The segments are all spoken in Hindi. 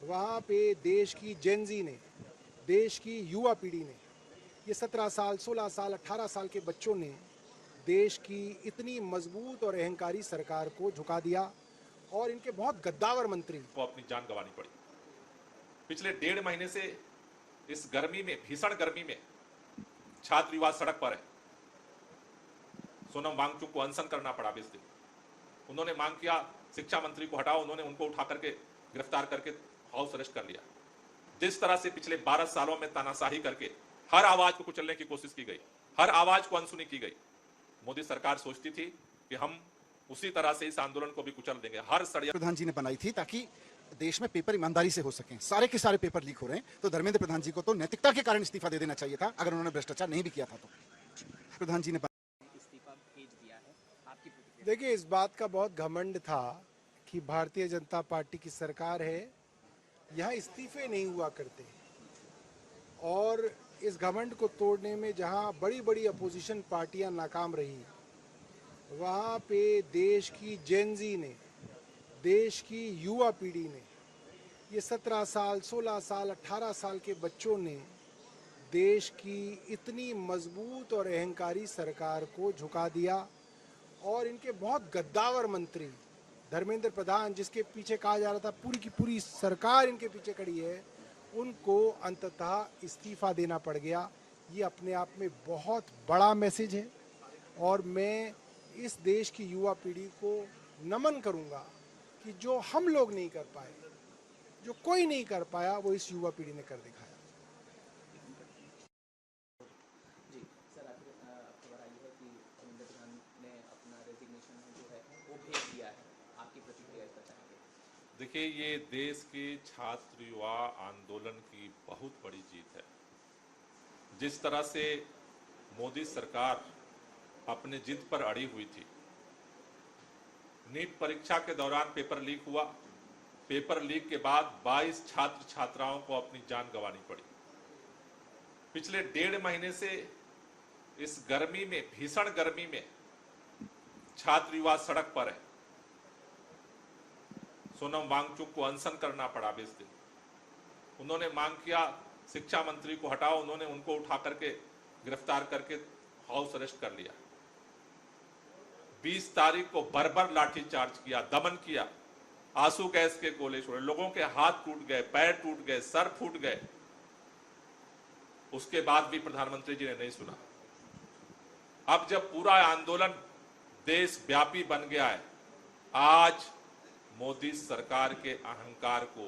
वहाँ पे देश की जेनजी ने, देश की युवा पीढ़ी ने, ये 17 साल, 16 साल, 18 साल के बच्चों ने देश की इतनी मजबूत और अहंकारी सरकार को झुका दिया और इनके बहुत गद्दावर मंत्री को अपनी जान गंवानी पड़ी। पिछले 1.5 महीने से इस गर्मी में, भीषण गर्मी में छात्र युवा सड़क पर है। सोनम वांगचुक को अनशन करना पड़ा 20 दिन। उन्होंने मांग किया शिक्षा मंत्री को हटाओ, उन्होंने उनको उठा करके गिरफ्तार करके हाउस अरेस्ट कर लिया। जिस तरह से पिछले 12 सालों में तानाशाही करके हर आवाज को कुचलने की कोशिश की गई, हर आवाज को अनसुनी की गई, मोदी सरकार सोचती थी कि हम उसी तरह से इस आंदोलन को भी कुचल देंगे। हर षड्यंत्र प्रधान जी ने बनाई थी ताकि देश में पेपर ईमानदारी से हो सकें। सारे के सारे पेपर लीक हो रहे हैं, तो धर्मेंद्र प्रधान जी को तो नैतिकता के कारण इस्तीफा दे देना चाहिए था, अगर उन्होंने भ्रष्टाचार नहीं भी किया था तो। प्रधान जी ने इस्तीफा भेज दिया है, आपकी प्रतिक्रिया? देखिए, इस बात का बहुत घमंड था कि भारतीय जनता पार्टी की सरकार है, यहाँ इस्तीफे नहीं हुआ करते। और इस घमंड को तोड़ने में जहाँ बड़ी बड़ी अपोजिशन पार्टियां नाकाम रही, वहाँ पे देश की जेनजी ने, देश की युवा पीढ़ी ने, ये 17 साल, 16 साल, 18 साल के बच्चों ने देश की इतनी मजबूत और अहंकारी सरकार को झुका दिया और इनके बहुत गद्दावर मंत्री, धर्मेंद्र प्रधान जिसके पीछे कहा जा रहा था पूरी की पूरी सरकार इनके पीछे खड़ी है, उनको अंततः इस्तीफा देना पड़ गया। ये अपने आप में बहुत बड़ा मैसेज है और मैं इस देश की युवा पीढ़ी को नमन करूंगा कि जो हम लोग नहीं कर पाए, जो कोई नहीं कर पाया, वो इस युवा पीढ़ी ने कर दिखाया। जी सर, खबर आई है कि धर्मेंद्र प्रधान ने अपना रेजिग्नेशन जो है वो भेज दिया है, आपकी प्रतिक्रिया इस पर चाहेंगे? देखिए, ये देश के छात्र युवा आंदोलन की बहुत बड़ी जीत है। जिस तरह से मोदी सरकार अपने जिद पर अड़ी हुई थी, नीट परीक्षा के दौरान पेपर लीक हुआ, पेपर लीक के बाद 22 छात्र छात्राओं को अपनी जान गंवानी पड़ी। पिछले 1.5 महीने से इस गर्मी में, भीषण गर्मी में छात्र युवा सड़क पर है। सोनम वांगचुक को अनशन करना पड़ा 20 दिन। उन्होंने मांग किया शिक्षा मंत्री को हटाओ, उन्होंने उनको उठा करके गिरफ्तार करके हाउस अरेस्ट कर लिया। 20 तारीख को बर्बर लाठीचार्ज किया, दमन किया, आंसू गैस के गोले छोड़े, लोगों के हाथ टूट गए, पैर टूट गए, सर फूट गए। उसके बाद भी प्रधानमंत्री जी ने नहीं सुना। अब जब पूरा आंदोलन देशव्यापी बन गया है, आज मोदी सरकार के अहंकार को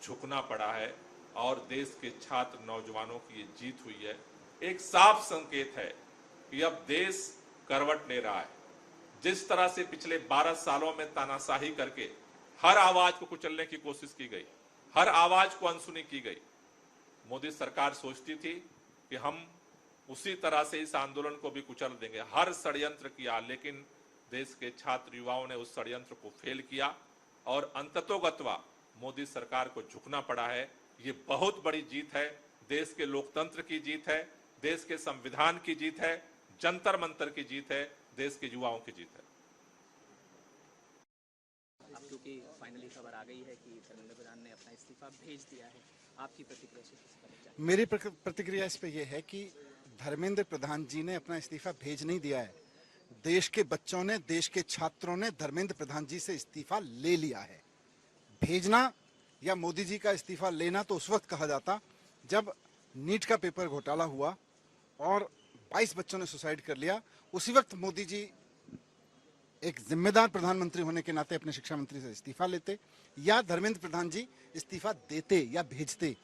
झुकना पड़ा है और देश के छात्र नौजवानों की ये जीत हुई है। एक साफ संकेत है कि अब देश करवट ले रहा है। जिस तरह से पिछले 12 सालों में तानाशाही करके हर आवाज को कुचलने की कोशिश की गई, हर आवाज को अनसुनी की गई, मोदी सरकार सोचती थी कि हम उसी तरह से इस आंदोलन को भी कुचल देंगे। हर षड्यंत्र किया, लेकिन देश के छात्र युवाओं ने उस षड्यंत्र को फेल किया और अंततोगत्वा मोदी सरकार को झुकना पड़ा है। ये बहुत बड़ी जीत है, देश के लोकतंत्र की जीत है, देश के संविधान की जीत है, जंतर मंतर की जीत है, देश के युवाओं की जीत है। अब क्योंकि फाइनली खबर आ गई है कि धर्मेंद्र प्रधान ने अपना इस्तीफा भेज दिया है, आपकी प्रतिक्रिया से किस पर चाहिए? मेरी प्रतिक्रिया इस पे ये है कि धर्मेंद्र प्रधान जी ने अपना इस्तीफा भेज नहीं दिया है। देश के बच्चों ने, देश के छात्रों ने धर्मेंद्र प्रधान जी से इस्तीफा ले लिया है। भेजना या मोदी जी का इस्तीफा लेना तो उस वक्त कहा जाता जब नीट का पेपर घोटाला हुआ और 22 बच्चों ने सुसाइड कर लिया। उसी वक्त मोदी जी एक जिम्मेदार प्रधानमंत्री होने के नाते अपने शिक्षा मंत्री से इस्तीफा लेते, या धर्मेंद्र प्रधान जी इस्तीफा देते या भेजते।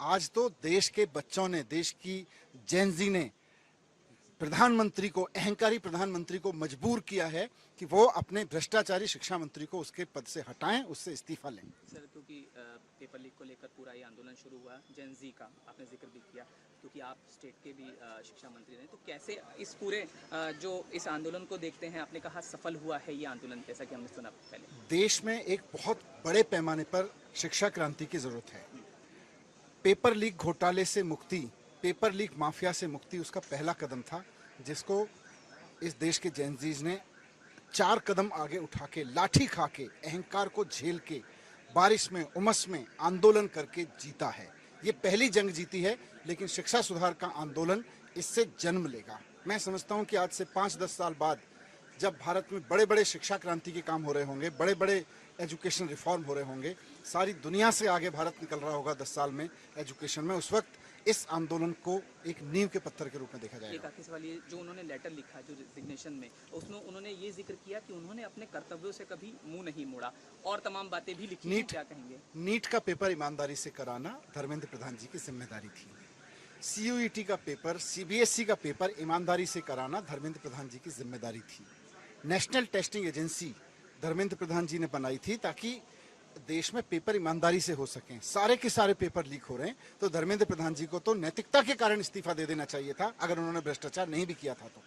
आज तो देश के बच्चों ने, देश की जेनजी ने प्रधानमंत्री को, अहंकारी प्रधानमंत्री को मजबूर किया है कि वो अपने भ्रष्टाचारी शिक्षा मंत्री को उसके पद से हटाएं, उससे इस्तीफा लें। सर, क्योंकि पेपर लीक को लेकर पूरा ये आंदोलन शुरू हुआ, जेन जी का आपने जिक्र भी किया, क्योंकि आप स्टेट के भी शिक्षा मंत्री हैं, तो कैसे इस पूरे जो इस आंदोलन को देखते हैं? आपने कहा सफल हुआ है ये आंदोलन, जैसा कि हमने सुना पहले। देश में एक बहुत बड़े पैमाने पर शिक्षा क्रांति की जरूरत है। पेपर लीक घोटाले से मुक्ति, पेपर लीक माफिया से मुक्ति उसका पहला कदम था, जिसको इस देश के जेनजीज ने 4 कदम आगे उठा के, लाठी खा के, अहंकार को झेल के बारिश में, उमस में आंदोलन करके जीता है। ये पहली जंग जीती है, लेकिन शिक्षा सुधार का आंदोलन इससे जन्म लेगा। मैं समझता हूं कि आज से 5-10 साल बाद जब भारत में बड़े बड़े शिक्षा क्रांति के काम हो रहे होंगे, बड़े बड़े एजुकेशन रिफॉर्म हो रहे होंगे, सारी दुनिया से आगे भारत निकल रहा होगा 10 साल में एजुकेशन में, उस वक्त इस आंदोलन को एक नींव के पत्थर के रूप में देखा एक जाएगा। आखिरी सवाल ये, जो उन्होंने लेटर लिखा जो रिजिग्नेशन में, उसमें उन्होंने ये जिक्र किया कि उन्होंने अपने कर्तव्यों से कभी मुंह नहीं मोड़ा और तमाम बातें भी लिखी हैं, क्या कहेंगे? नीट का पेपर ईमानदारी से कराना धर्मेंद्र प्रधान जी की जिम्मेदारी थी। सीयूईटी का पेपर, सीबीएसई का पेपर ईमानदारी से कराना धर्मेंद्र प्रधान जी की जिम्मेदारी थी। National testing agency Dharmendra Pradhan जी ने बनाई थी ताकि देश में पेपर ईमानदारी से हो सकें। सारे के सारे पेपर लीक हो रहे हैं, तो धर्मेंद्र प्रधान जी को तो नैतिकता के कारण इस्तीफा दे देना चाहिए था, अगर उन्होंने भ्रष्टाचार नहीं भी किया था तो।